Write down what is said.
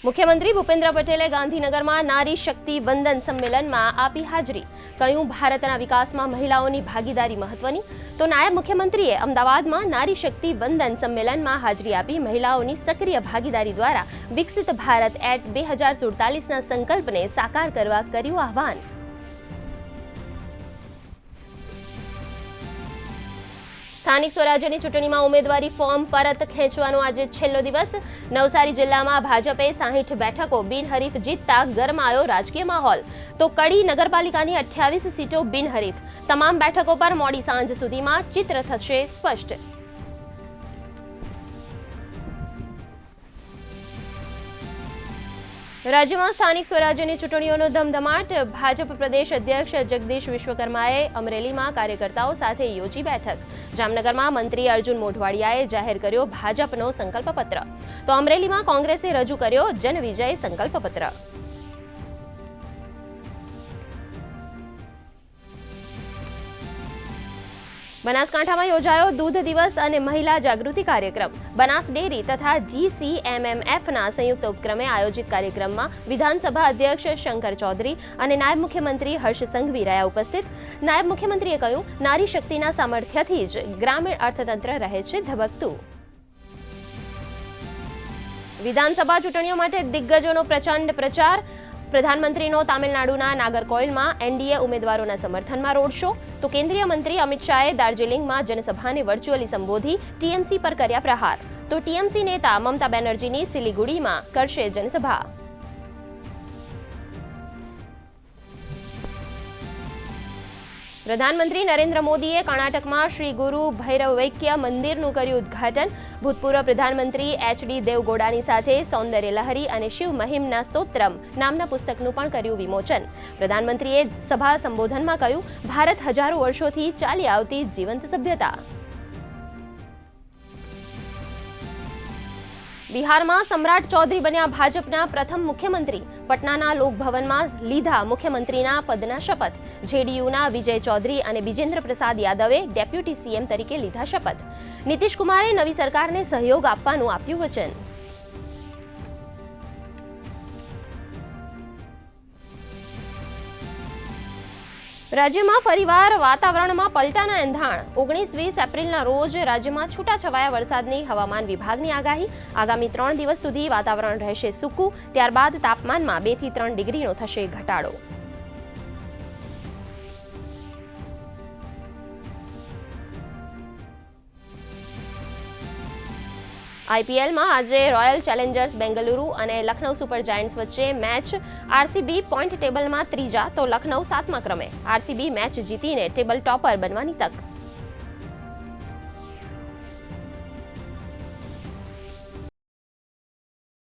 મુખ્યમંત્રી ભૂપેન્દ્ર પટેલે ગાંધીનગરમાં નારી શક્તિ વંદન સંમેલનમાં આપી હાજરી. કહ્યું, ભારતના વિકાસમાં મહિલાઓની ભાગીદારી મહત્વની. તો નાયબ મુખ્યમંત્રીએ અમદાવાદમાં નારી શક્તિ વંદન સંમેલનમાં હાજરી આપી મહિલાઓની સક્રિય ભાગીદારી દ્વારા વિકસિત ભારત એટ 2047ના સંકલ્પને સાકાર કરવા કર્યું આહ્વાન. સ્થાનિક સ્વરાજ્યની ચૂંટણીમાં ઉમેદવારી ફોર્મ પરત ખેંચવાનો આજે છેલ્લો દિવસ. નવસારી જિલ્લામાં ભાજપે 60 બેઠકો બિનહરીફ જીતતા ગરમાયો રાજકીય માહોલ. તો કડી નગરપાલિકાની 28 સીટો બિનહરીફ. તમામ બેઠકો પર મોડી સાંજ સુધીમાં ચિત્ર થશે સ્પષ્ટ. રાજ્યમાં સ્થાનિક સ્વરાજ્યની ચૂંટણીઓનો ધમધમાટ. ભાજપ પ્રદેશ અધ્યક્ષ જગદીશ વિશ્વકર્માએ અમરેલીમાં કાર્યકર્તાઓ સાથે યોજી બેઠક. જામનગરમાં મંત્રી અર્જુન મોઢવાડિયાએ જાહેર કર્યો ભાજપનો સંકલ્પપત્ર. તો અમરેલીમાં કોંગ્રેસે રજૂ કર્યો જનવિજય સંકલ્પપત્ર. બનાસકાંઠામાં યોજાયો દૂધ દિવસ અને મહિલા જાગૃતિ કાર્યક્રમ. બનાસ ડેરી તથા GCMMFના સંયુક્ત ઉપક્રમે આયોજિત કાર્યક્રમમાં વિધાનસભા અધ્યક્ષ શંકર ચૌધરી અને નાયબ મુખ્યમંત્રી હર્ષ સંઘવી રહ્યા ઉપસ્થિત. નાયબ મુખ્યમંત્રીએ કહ્યું, નારી શક્તિના સામર્થ્યથી જ ગ્રામીણ અર્થતંત્ર રહે છે ધબકતું. વિધાનસભા ચૂંટણીઓ માટે દિગ્ગજોનો પ્રચંડ પ્રચાર. પ્રધાનમંત્રીનો તામિલનાડુના નાગરકોઇલમાં NDA ઉમેદવારોના સમર્થનમાં રોડ શો. તો કેન્દ્રીય મંત્રી અમિત શાહે દાર્જિલિંગમાં જનસભાને વર્ચ્યુઅલી સંબોધી TMC પર કર્યા પ્રહાર. તો TMC નેતા મમતા બેનર્જીની સિલિગુડીમાં કરશે જનસભા. પ્રધાનમંત્રી નરેન્દ્ર મોદીએ કર્ણાટકમાં શ્રી ગુરુ ભૈરવૈક્ય મંદિરનું કર્યું ઉદ્ઘાટન. ભૂતપૂર્વ પ્રધાનમંત્રી HD દેવગૌડાની સાથે સૌંદર્ય લહરી અને શિવ મહિમના સ્તોત્રમ નામના પુસ્તકનું પણ કર્યું વિમોચન. પ્રધાનમંત્રીએ સભા સંબોધનમાં કહ્યું, ભારત હજારો વર્ષોથી ચાલી આવતી જીવંત સભ્યતા. બિહારમાં સમ્રાટ ચૌધરી બન્યા ભાજપના પ્રથમ મુખ્યમંત્રી. પટનાના લોકભવનમાં લીધા મુખ્યમંત્રીના પદના શપથ. JDUના વિજય ચૌધરી અને બિજેન્દ્ર પ્રસાદ યાદવે ડેપ્યુટી CM તરીકે લીધા શપથ. નીતિશ કુમારે નવી સરકારને સહયોગ આપવાનું આપ્યું વચન. રાજ્યમાં ફરીવાર વાતાવરણમાં પલટાના એંધાણ. 19-20 એપ્રિલના રોજ રાજ્યમાં છૂટાછવાયા વરસાદની હવામાન વિભાગની આગાહી. આગામી 3 દિવસ સુધી વાતાવરણ રહેશે સૂકું. ત્યારબાદ તાપમાનમાં 2 થી 3 ડિગ્રીનો થશે ઘટાડો. IPLમાં આજે રોયલ ચેલેન્જર્સ બેંગલુરુ અને લખનઉ સુપર જાયન્ટ્સ વચ્ચે મેચ. RCB પોઈન્ટ ટેબલમાં ત્રીજા તો લખનઉ 7મા ક્રમે. RCB મેચ જીતીને ટેબલ ટોપર બનવાની તક.